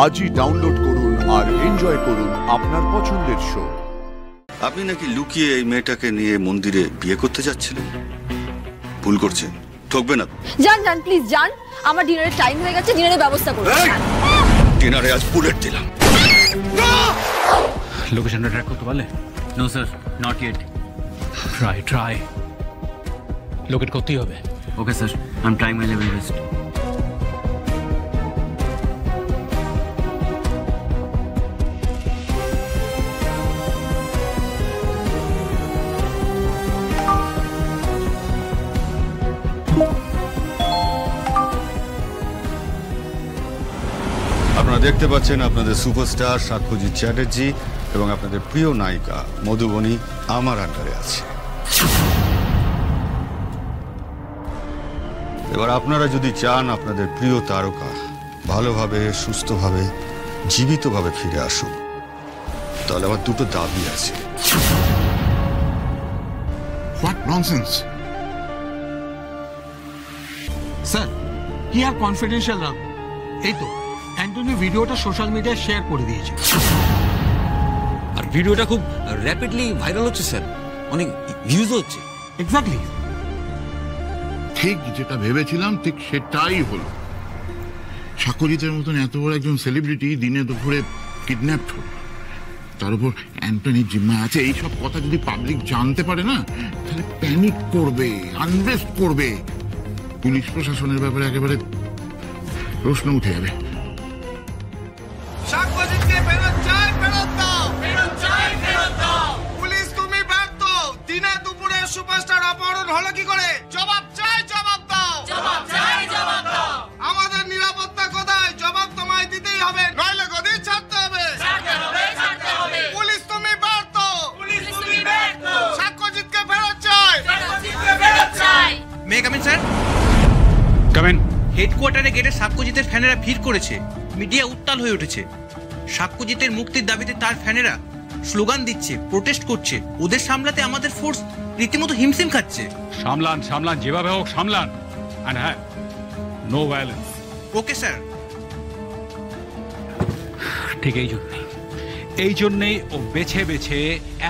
আজই ডাউনলোড করুন আর এনজয় করুন আপনার পছন্দের শো। আপনি নাকি লুকিয়ে এই মেয়েটাকে নিয়ে মন্দিরে বিয়ে করতে যাচ্ছিলেন? ভুল করছেন, ঠকবেন না। যান যান প্লিজ যান, আমার ডিনারের টাইম হয়ে গেছে, ডিনারের ব্যবস্থা করুন। ডিনারে আজ বুলেট দিলাম। লোকেশনটা ট্র্যাক করতে পারলে? No sir, not yet. Try locate করতেই হবে। Okay sir, I am trying my level best. আপনারা দেখতে পাচ্ছেন আপনাদের সুপারস্টার সাক্ষ্যজিৎ চ্যাটার্জি এবং আপনাদের প্রিয় নায়িকা মধুবনী আমার আন্ডারে আছে। এবার আপনারা যদি চান আপনাদের প্রিয় তারকা ভালোভাবে, সুস্থভাবে, জীবিতভাবে ফিরে আসুন, তাহলে আমার দুটো দাবি আছে। What nonsense! স্যার, কি আর কনফিডেন্সিয়াল রাখবো? এই তো অ্যান্টনি ভিডিওটা সোশ্যাল মিডিয়ায় শেয়ার করে দিয়েছে, আর ভিডিওটা খুব র্যাপিডলি ভাইরাল হচ্ছে স্যার, অনেক ভিউজ হচ্ছে। এক্স্যাক্টলি ঠিক যেটা ভেবেছিলাম ঠিক সেটাই হলো। সাক্ষ্যজিতের মতন এত বড় একজন সেলিব্রিটি দিনে দুপুরে কিডন্যাপড হল, তার উপর অ্যান্টনির জিম্মায় আছে। এইসব কথা যদি পাবলিক জানতে পারে না, তাহলে প্যানিক করবে, আনরেস্ট করবে, পুলিশ প্রশাসনের ব্যাপারে একেবারে প্রশ্ন উঠে যাবে। সাক্ষ্যজিৎকে ফেরত চাই, ফেরত দাও, ফেরত চাই, ফেরত দাও। পুলিশ তুমি ব্যর্থ, দিনে দুপুরে সুপারস্টার অপহরণ হলো কি করে? জবাব চাই, জবাব দাও, জবাব চাই, জবাব দাও। আমাদের নিরাপত্তা কোথায়? জবাব তোমায় দিতেই হবে, নইলে গদি ছাড়তে হবে, ছাড়তে হবে, ছাড়তে হবে। পুলিশ তুমি ব্যর্থ, পুলিশ তুমি ব্যর্থ। সাক্ষ্যজিৎকে ফেরত চাই, সাক্ষ্যজিৎকে ফেরত চাই। May come in sir? Come in. হেডকোয়ার্টারে গেটে সাক্ষ্যজিতের ফ্যানেরা ভিড় করেছে, মিডিয়া উত্তাল হয়ে উঠেছে। সাক্ষ্যজিতের মুক্তির দাবিতে তার ফ্যানেরা স্লোগান দিচ্ছে, প্রোটেস্ট করছে। ওদের সামলাতে আমাদের ফোর্স রীতিমতো হিমশিম খাচ্ছে। সামলান সামলান, যেভাবে হোক সামলান। আর হ্যাঁ, নো ভায়োলেন্স। Okay sir. ঠিক এই জন্যেই ও বেছে বেছে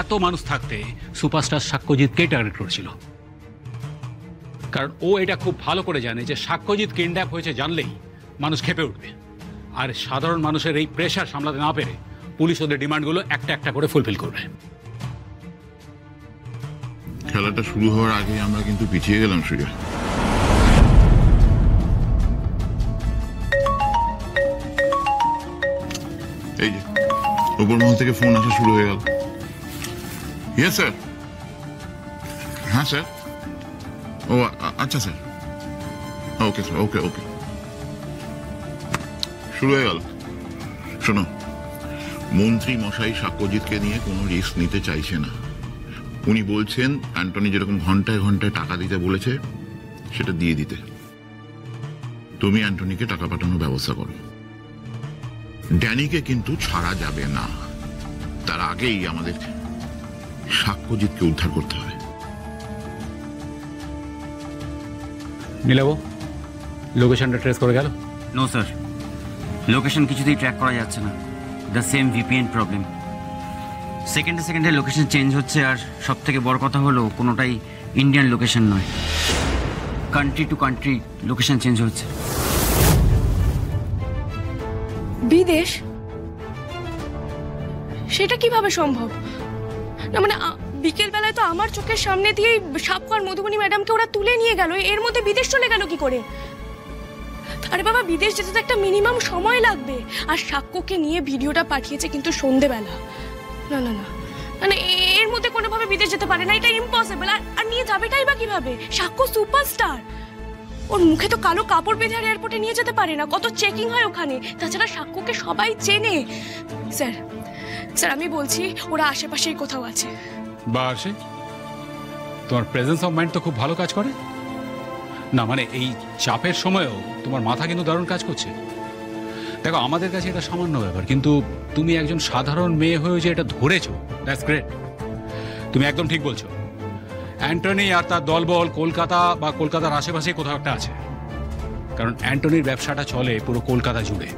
এত মানুষ থাকতে সুপারস্টার সাক্ষ্যজিৎকেই টার্গেট করেছিল। কারণ ও এটা খুব ভালো করে জানে যে সাক্ষ্যজিৎ কিডন্যাপ হয়েছে জানলেই মানুষ ক্ষেপে উঠবে, আর সাধারণ মানুষের এই প্রেশার সামলাতে না পেরে পুলিশ ওদের ডিমান্ডগুলো একটা একটা করে ফুলফিল করবে। খেলাটা শুরু হওয়ার আগে আমরা কিন্তু পিছিয়ে গেলাম সুজা। এই যে উপর মহল থেকে ফোন আসা শুরু হয়ে গেল। Yes sir. হ্যাঁ স্যার। ও আচ্ছা স্যার, ওকে স্যার, ওকে ওকে। শুরু হয়ে গেল। শোনো, মন্ত্রী মশাই সাক্ষ্যজিৎকে নিয়ে কোনো রিস্ক নিতে চাইছে না। উনি বলছেন অ্যান্টনি যেরকম ঘন্টায় ঘন্টায় টাকা দিতে বলেছে সেটা দিয়ে দিতে। তুমি অ্যান্টনিকে টাকা পাঠানোর ব্যবস্থা করো। ড্যানিকে কিন্তু ছাড়া যাবে না, তার আগেই আমাদের সাক্ষ্যজিৎকে উদ্ধার করতে হবে। মিলাবো, লোকেশনটা ট্রেস করে গেল? নো স্যার, লোকেশন কিছুতেই ট্র্যাক করা যাচ্ছে না। The same VPN problem. সেকেন্ডে সেকেন্ডে লোকেশন চেঞ্জ হচ্ছে, আর সব থেকে বড় কথা হলো কোনোটাই ইন্ডিয়ান লোকেশন নয়, country to country location change হচ্ছে। বিদেশ? সেটা কিভাবে সম্ভব? না মানে বিকেল বেলায় তো আমার চোখের সামনে দিয়ে সাক্ষ্য আর মধুবনী ম্যাডামকে ওরা তুলে নিয়ে গেল, এর মধ্যে বিদেশ চলে গেল কি করে? আরে বাবা, বিদেশ যেতে তো একটা মিনিমাম সময় লাগবে। আর সাক্ষ্যকে নিয়ে ভিডিওটা পাঠিয়েছে কিন্তু সন্ধেবেলা। না না না, মানে এর মধ্যে কোনোভাবে বিদেশ যেতে পারে না, এটা ইম্পসিবল। আর নিয়ে যাবেটাই বা কিভাবে? সাক্ষ্য সুপারস্টার, ওর মুখে তো কালো কাপড় বেঁধে আর এয়ারপোর্টে নিয়ে যেতে পারে না, কত চেকিং হয় ওখানে। তাছাড়া সাক্ষ্যকে সবাই চেনে। স্যার স্যার আমি বলছি ওরা আশেপাশেই কোথাও আছে। বা আসে, তোমার প্রেজেন্স অফ মাইন্ড তো খুব ভালো কাজ করে না, মানে এই চাপের সময়ও তোমার মাথা কিন্তু দারুণ কাজ করছে। দেখো, আমাদের কাছে এটা সামান্য ব্যাপার, কিন্তু তুমি একজন সাধারণ মেয়ে হয়ে যে এটা ধরেছো, দ্যাটস গ্রেট। তুমি একদম ঠিক বলছো। অ্যান্টনি আর তার দলবল কলকাতা বা কলকাতার আশেপাশে কোথাও একটা আছে, কারণ অ্যান্টনির ব্যবসাটা চলে পুরো কলকাতা জুড়ে।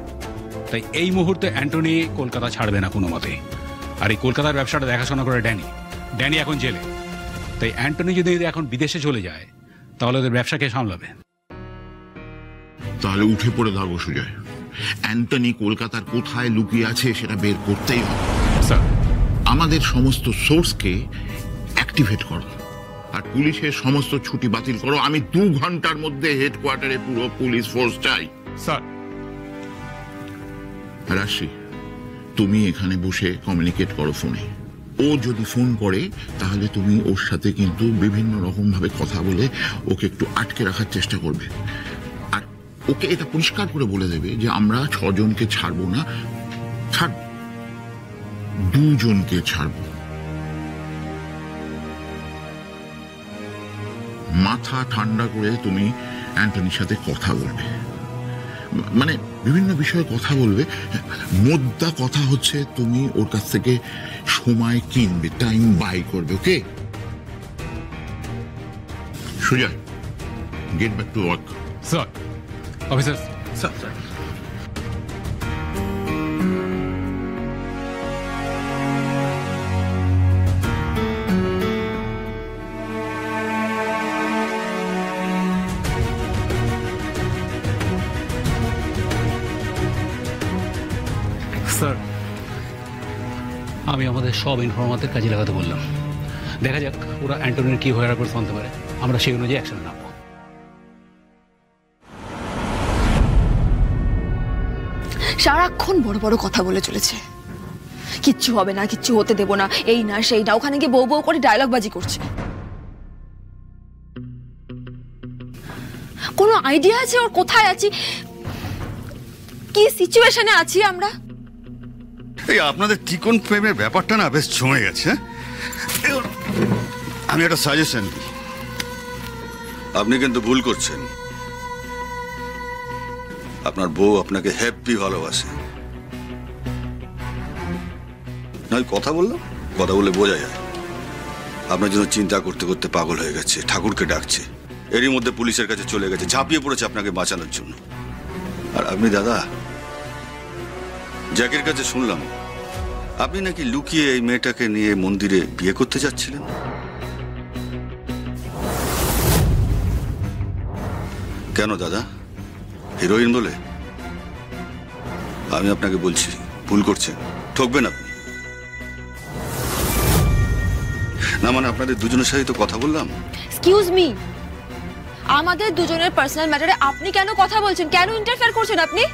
তাই এই মুহূর্তে অ্যান্টনি কলকাতা ছাড়বে না কোনো মতে। আর এই কলকাতার ব্যবসাটা দেখাশোনা করে ড্যানি এখন জেলে। তাই অ্যান্টনি যদি এখন বিদেশে চলে যায় তাহলে ওদের ব্যবসাকে সামলাবে। তাহলে উঠে পড়ে লাগো সুজয়, অ্যান্টনি কলকাতার কোথায় লুকিয়ে আছে সেটা বের করতেই হবে। স্যার, আমাদের সমস্ত সোর্সকে অ্যাক্টিভেট করো আর পুলিশের সমস্ত ছুটি বাতিল করো। আমি 2 ঘন্টার মধ্যে হেডকোয়ার্টারে পুরো পুলিশ ফোর্স চাই। স্যার। রাশি, তুমি এখানে বসে কমিউনিকেট করো ফোনে। ও যদি ফোন করে তাহলে তুমি ওর সাথে কিন্তু বিভিন্ন রকম ভাবে কথা বলে ওকে একটু আটকে রাখার চেষ্টা করবে। আর ওকে এটা পরিষ্কার করে বলে দেবে যে আমরা 6 জনকে ছাড়বো না, ছাড়ব 2 জনকে ছাড়বো। মাথা ঠান্ডা করে তুমি অ্যান্টনির সাথে কথা বলবে, মানে বিভিন্ন বিষয়ে কথা বলবে। মোদ্দা কথা হচ্ছে তুমি ওর কাছ থেকে সময় কিনবে, টাইম বাই করবে। Okay Sujoy, get back to work. Sir. Officer. Sir. Sir, আমি আমাদের সব ইনফরমারদের কাজে লাগাতে বললাম। দেখা যাক ওরা অ্যান্টনির কি হয়ে করে জানতে পারে, আমরা সেই অনুযায়ী অ্যাকশন নেব। সারাক্ষণ বড় বড় কথা বলে চলেছে, কিচ্ছু হবে না, কিচ্ছু হতে দেব না, এই না সেই না। ওখানে গিয়ে বউ বউ করে ডায়লগ বাজি করছে। কোনো আইডিয়া আছে ওর কোথায় আছি, কি সিচুয়েশনে আছি আমরা? এই আপনাদের চিকন প্রেমের ব্যাপারটা না বেশ জমে গেছে। আমি একটা সাজেশন দিই, আপনি কিন্তু ভুল করছেন। আপনার বউ আপনাকে হ্যাপি ভালোবাসে। নয় কথা বললাম, কথা বলে বোঝা যায় আপনার জন্য চিন্তা করতে করতে পাগল হয়ে গেছে, ঠাকুরকে ডাকছে। এরই মধ্যে পুলিশের কাছে চলে গেছে, ঝাঁপিয়ে পড়েছে আপনাকে বাঁচানোর জন্য। আর আপনি দাদা, জ্যাকের কাছে শুনলাম আপনি নাকি লুকিয়ে এই মেয়েটাকে নিয়ে মন্দিরে বিয়ে করতে যাচ্ছিলেন। কেন দাদা, হিরোইন বলে? আমি আপনাকে বলছি ভুল করছেন, ঠকবেন আপনি। না মানে আপনাদের দুজনের সাথে তো কথা বললাম। এক্সকিউজ মি, আমাদের দুজনের পার্সোনাল ম্যাটারে আপনি কেন কথা বলছেন? কেন ইন্টারফেয়ার করছেন আপনি?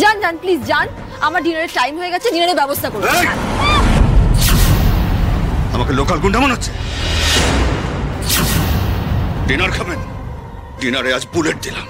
যান যান প্লিজ যান, আমার ডিনারের টাইম হয়ে গেছে, ডিনারের ব্যবস্থা করুন। আমাকে লোকাল গুন্ডা মনে হচ্ছে? ডিনার খাবেন? ডিনারে আজ বুলেট দিলাম।